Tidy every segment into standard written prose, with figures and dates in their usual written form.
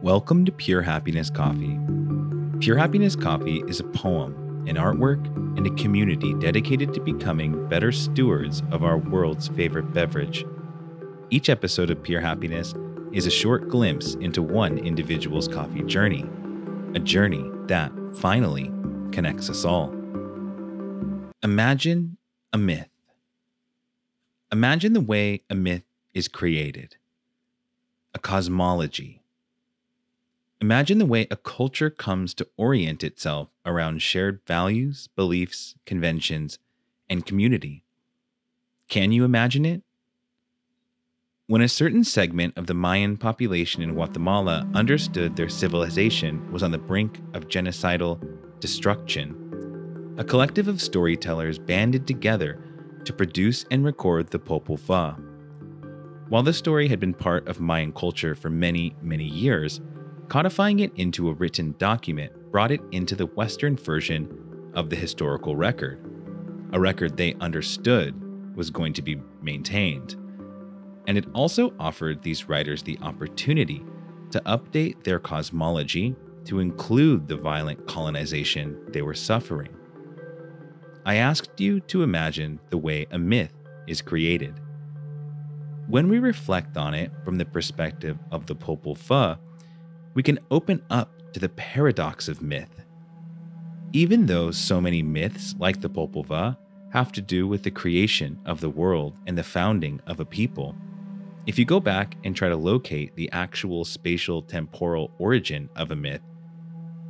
Welcome to Pure Happiness Coffee. Pure Happiness Coffee is a poem, an artwork, and a community dedicated to becoming better stewards of our world's favorite beverage. Each episode of Pure Happiness is a short glimpse into one individual's coffee journey, a journey that, finally, connects us all. Imagine a myth. Imagine the way a myth is created. A cosmology. Imagine the way a culture comes to orient itself around shared values, beliefs, conventions, and community. Can you imagine it? When a certain segment of the Mayan population in Guatemala understood their civilization was on the brink of genocidal destruction, a collective of storytellers banded together to produce and record the Popol Vuh. While the story had been part of Mayan culture for many, many years, codifying it into a written document brought it into the Western version of the historical record, a record they understood was going to be maintained. And it also offered these writers the opportunity to update their cosmology to include the violent colonization they were suffering. I asked you to imagine the way a myth is created. When we reflect on it from the perspective of the Popol Vuh, we can open up to the paradox of myth. Even though so many myths, like the Popol Vuh, have to do with the creation of the world and the founding of a people, if you go back and try to locate the actual spatial temporal origin of a myth,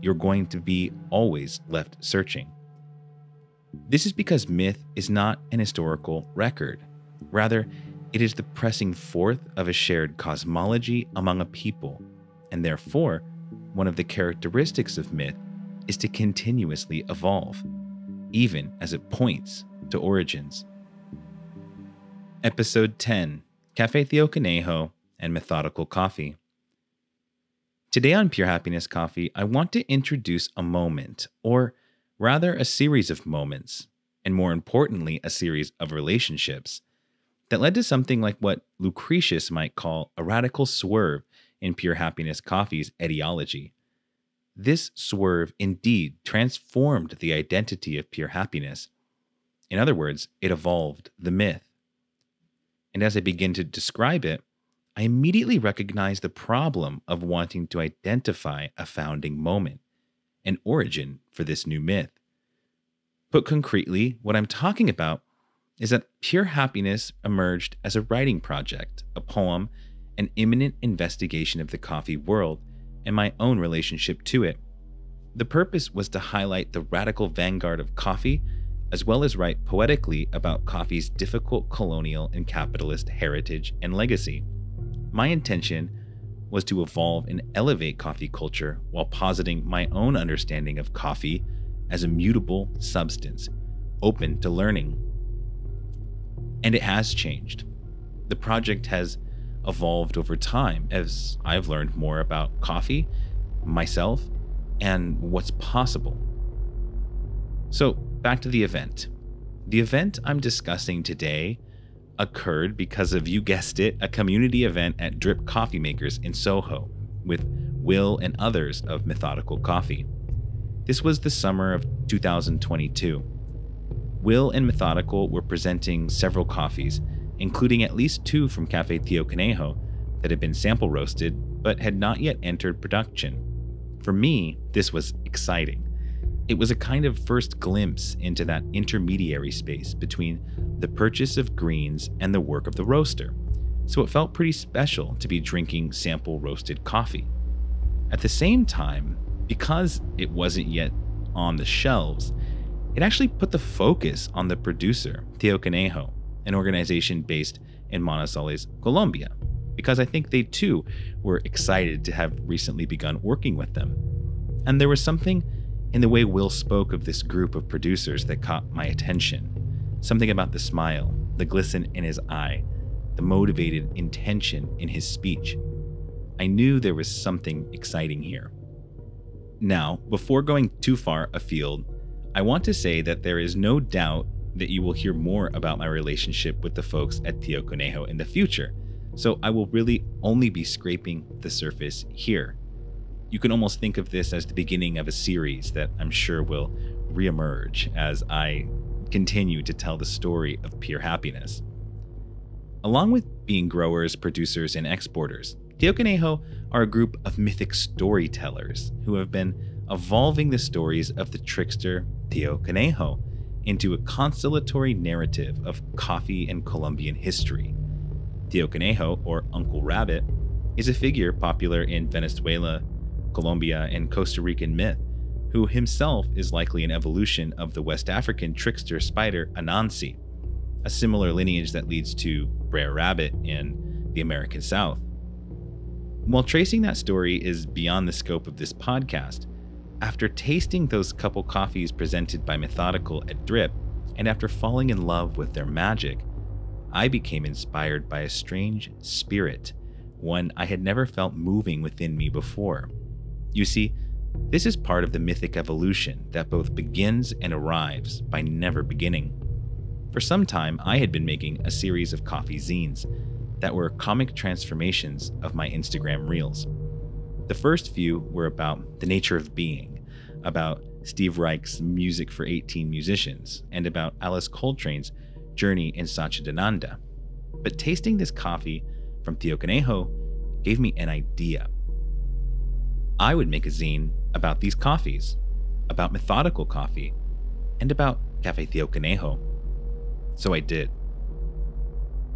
you're going to be always left searching. This is because myth is not an historical record. Rather, it is the pressing forth of a shared cosmology among a people. And therefore, one of the characteristics of myth is to continuously evolve, even as it points to origins. Episode 10, Café Tío Conejo and Methodical Coffee. Today on Pure Happiness Coffee, I want to introduce a moment, or rather a series of moments, and more importantly, a series of relationships, that led to something like what Lucretius might call a radical swerve in Pure Happiness Coffee's etiology. This swerve indeed transformed the identity of Pure Happiness. In other words, it evolved the myth. And as I begin to describe it, I immediately recognize the problem of wanting to identify a founding moment, an origin for this new myth. Put concretely, what I'm talking about is that Pure Happiness emerged as a writing project, a poem, an imminent investigation of the coffee world, and my own relationship to it. The purpose was to highlight the radical vanguard of coffee, as well as write poetically about coffee's difficult colonial and capitalist heritage and legacy. My intention was to evolve and elevate coffee culture while positing my own understanding of coffee as a mutable substance, open to learning. And it has changed. The project has evolved over time as I've learned more about coffee, myself, and what's possible. So back to the event. The event I'm discussing today occurred because of, you guessed it, a community event at Drip Coffee Makers in Soho with Will and others of Methodical Coffee. This was the summer of 2022. Will and Methodical were presenting several coffees, including at least 2 from Café Tío Conejo that had been sample roasted but had not yet entered production. For me, this was exciting. It was a kind of first glimpse into that intermediary space between the purchase of greens and the work of the roaster, so it felt pretty special to be drinking sample roasted coffee. At the same time, because it wasn't yet on the shelves, it actually put the focus on the producer, Tío Conejo, an organization based in Manizales, Colombia, because I think they too were excited to have recently begun working with them. And there was something in the way Will spoke of this group of producers that caught my attention. Something about the smile, the glisten in his eye, the motivated intention in his speech. I knew there was something exciting here. Now, before going too far afield, I want to say that there is no doubt that you will hear more about my relationship with the folks at Tío Conejo in the future, so I will really only be scraping the surface here. You can almost think of this as the beginning of a series that I'm sure will reemerge as I continue to tell the story of pure happiness. Along with being growers, producers, and exporters, Tío Conejo are a group of mythic storytellers who have been evolving the stories of the trickster Tío Conejo into a constellatory narrative of coffee and Colombian history. Tío Conejo, or Uncle Rabbit, is a figure popular in Venezuela, Colombia, and Costa Rican myth, who himself is likely an evolution of the West African trickster spider Anansi, a similar lineage that leads to Brer Rabbit in the American South. While tracing that story is beyond the scope of this podcast, after tasting those couple coffees presented by Methodical at Drip, and after falling in love with their magic, I became inspired by a strange spirit, one I had never felt moving within me before. You see, this is part of the mythic evolution that both begins and arrives by never beginning. For some time, I had been making a series of coffee zines that were comic transformations of my Instagram reels. The first few were about the nature of being, about Steve Reich's Music for 18 Musicians, and about Alice Coltrane's journey in Satchidananda. But tasting this coffee from Tío Conejo gave me an idea. I would make a zine about these coffees, about Methodical coffee, and about Café Tío Conejo. So I did.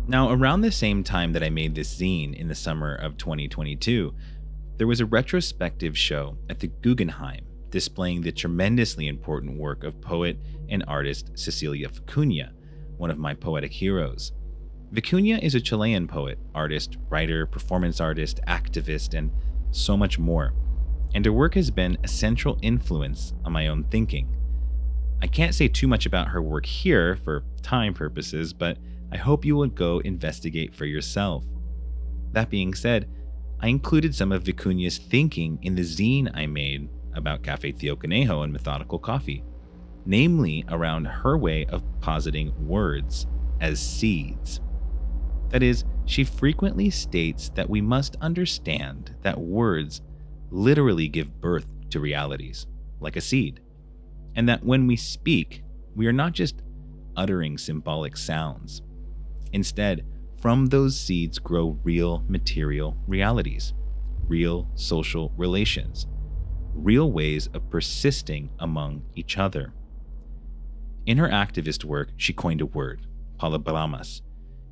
Now, around the same time that I made this zine in the summer of 2022, there was a retrospective show at the Guggenheim displaying the tremendously important work of poet and artist Cecilia Vicuña, one of my poetic heroes. Vicuña is a Chilean poet, artist, writer, performance artist, activist, and so much more, and her work has been a central influence on my own thinking. I can't say too much about her work here for time purposes, but I hope you will go investigate for yourself. That being said, I included some of Vicuña's thinking in the zine I made about Café Tío Conejo and Methodical coffee, namely around her way of positing words as seeds. That is, she frequently states that we must understand that words literally give birth to realities, like a seed, and that when we speak, we are not just uttering symbolic sounds. Instead, from those seeds grow real material realities, real social relations, real ways of persisting among each other. In her activist work, she coined a word, palabramas,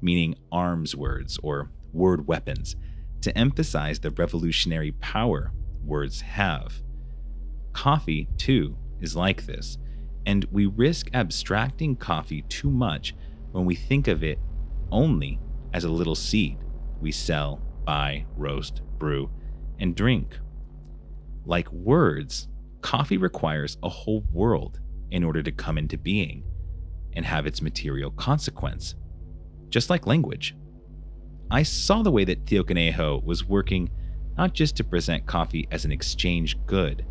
meaning arms words or word weapons, to emphasize the revolutionary power words have. Coffee, too, is like this, and we risk abstracting coffee too much when we think of it only as a little seed we sell, buy, roast, brew, and drink. Like words, coffee requires a whole world in order to come into being and have its material consequence, just like language. I saw the way that Tío Conejo was working not just to present coffee as an exchange good,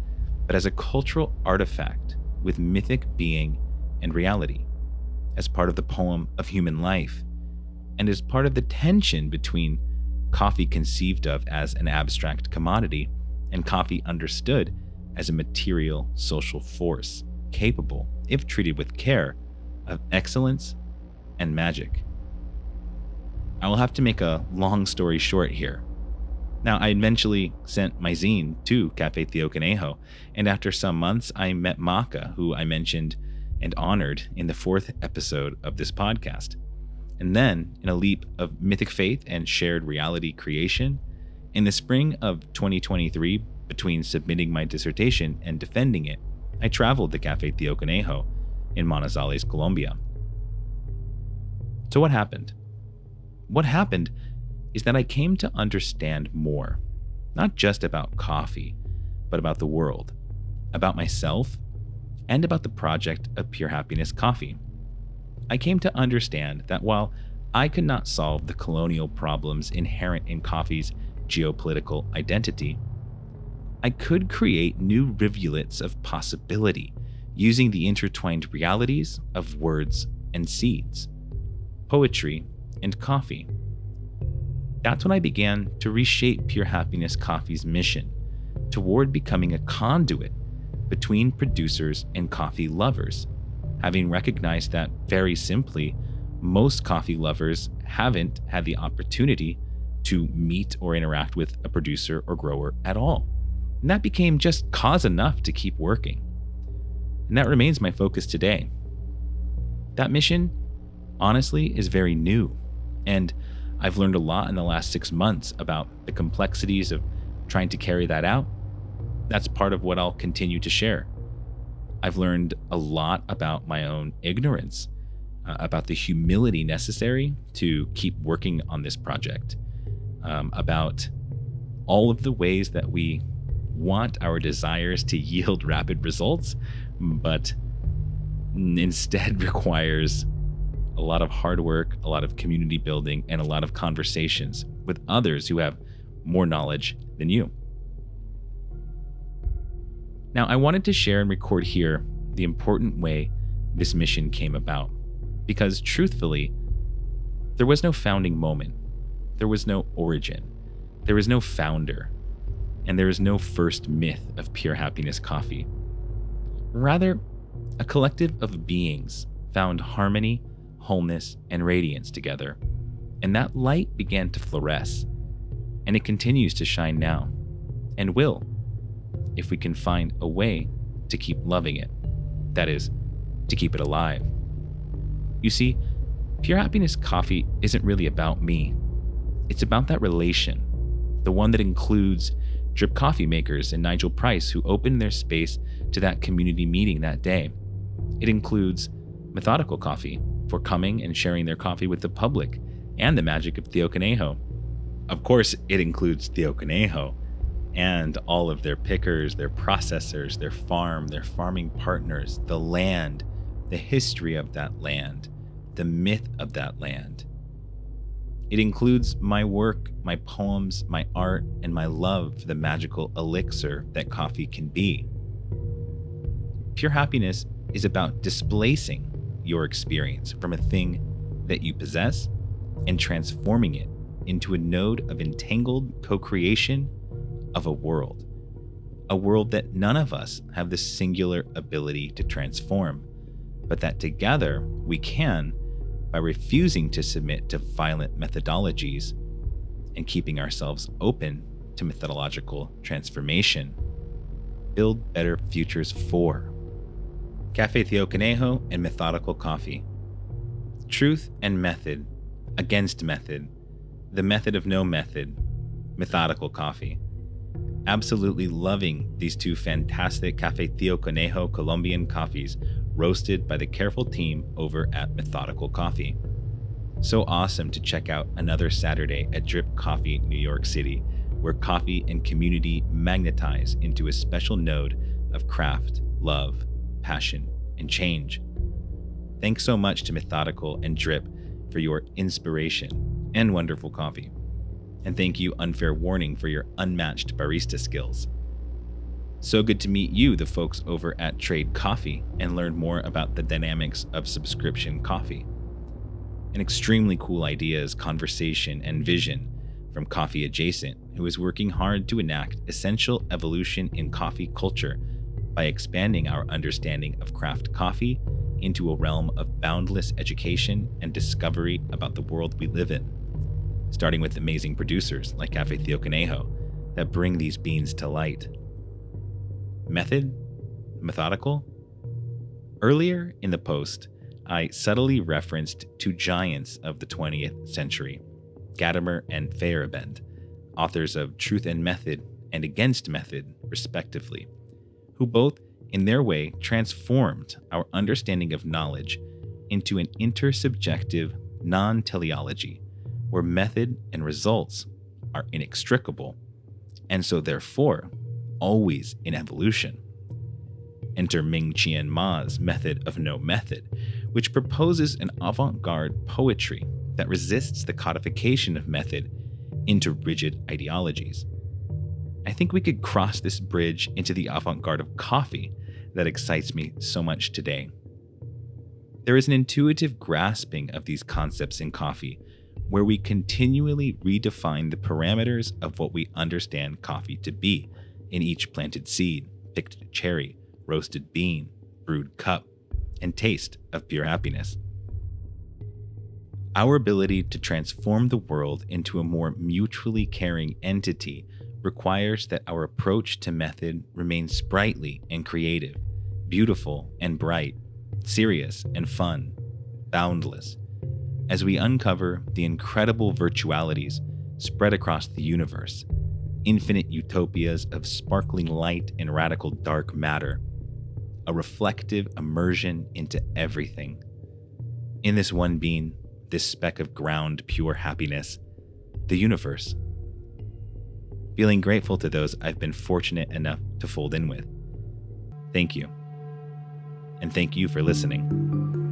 but as a cultural artifact with mythic being and reality, as part of the poem of human life, and as part of the tension between coffee conceived of as an abstract commodity and coffee understood as a material social force capable, if treated with care, of excellence and magic. I will have to make a long story short here. Now, I eventually sent my zine to Café Tío Conejo, and after some months, I met Maka, who I mentioned and honored in the 4th episode of this podcast. And then, in a leap of mythic faith and shared reality creation, in the spring of 2023, between submitting my dissertation and defending it, I traveled to Café Tío Conejo in Manizales, Colombia. So what happened? What happened is that I came to understand more, not just about coffee, but about the world, about myself, and about the project of Pure Happiness Coffee. I came to understand that while I could not solve the colonial problems inherent in coffee's geopolitical identity, I could create new rivulets of possibility using the intertwined realities of words and seeds, poetry and coffee. That's when I began to reshape Pure Happiness Coffee's mission toward becoming a conduit between producers and coffee lovers, having recognized that, very simply, most coffee lovers haven't had the opportunity to meet or interact with a producer or grower at all. And that became just cause enough to keep working. And that remains my focus today. That mission, honestly, is very new. And I've learned a lot in the last 6 months about the complexities of trying to carry that out. That's part of what I'll continue to share. I've learned a lot about my own ignorance, about the humility necessary to keep working on this project, about all of the ways that we want our desires to yield rapid results, but instead requires a lot of hard work, a lot of community building, and a lot of conversations with others who have more knowledge than you. Now, I wanted to share and record here the important way this mission came about, because truthfully, there was no founding moment, there was no origin, there was no founder, and there is no first myth of Pure Happiness Coffee. Rather, a collective of beings found harmony, wholeness, and radiance together, and that light began to fluoresce, and it continues to shine now, and will, if we can find a way to keep loving it. That is, to keep it alive. You see, Pure Happiness Coffee isn't really about me. It's about that relation, the one that includes Drip Coffee makers and Nigel Price, who opened their space to that community meeting that day. It includes Methodical Coffee for coming and sharing their coffee with the public, and the magic of Tío Conejo. Of course, it includes Tío Conejo and all of their pickers, their processors, their farm, their farming partners, the land, the history of that land, the myth of that land. It includes my work, my poems, my art, and my love for the magical elixir that coffee can be. Pure happiness is about displacing your experience from a thing that you possess and transforming it into a node of entangled co-creation of a world that none of us have the singular ability to transform, but that together we can, by refusing to submit to violent methodologies and keeping ourselves open to methodological transformation, build better futures for. Café Tío Conejo and Methodical Coffee. Truth and method against method. The method of no method. Methodical Coffee. Absolutely loving these two fantastic Café Tío Conejo Colombian coffees roasted by the careful team over at Methodical Coffee. So awesome to check out another Saturday at Drip Coffee, New York City, where coffee and community magnetize into a special node of craft, love, passion, and change. Thanks so much to Methodical and Drip for your inspiration and wonderful coffee. And thank you, Unfair Warning, for your unmatched barista skills. So good to meet you, the folks over at Trade Coffee, and learn more about the dynamics of subscription coffee. An extremely cool ideas, conversation, and vision from Coffee Adjacent, who is working hard to enact essential evolution in coffee culture by expanding our understanding of craft coffee into a realm of boundless education and discovery about the world we live in, starting with amazing producers like Café Tío Conejo that bring these beans to light. Method? Methodical? Earlier in the post, I subtly referenced two giants of the 20th century, Gadamer and Feyerabend, authors of Truth and Method and Against Method, respectively, who both, in their way, transformed our understanding of knowledge into an intersubjective non-teleology, where method and results are inextricable, and so therefore always in evolution. Enter Ming-Chien Ma's Method of No Method, which proposes an avant-garde poetry that resists the codification of method into rigid ideologies. I think we could cross this bridge into the avant-garde of coffee that excites me so much today. There is an intuitive grasping of these concepts in coffee, where we continually redefine the parameters of what we understand coffee to be, in each planted seed, picked cherry, roasted bean, brewed cup, and taste of pure happiness. Our ability to transform the world into a more mutually caring entity requires that our approach to method remains sprightly and creative, beautiful and bright, serious and fun, boundless, as we uncover the incredible virtualities spread across the universe, infinite utopias of sparkling light and radical dark matter, a reflective immersion into everything. In this one being, this speck of ground pure happiness, the universe. Feeling grateful to those I've been fortunate enough to fold in with. Thank you. And thank you for listening.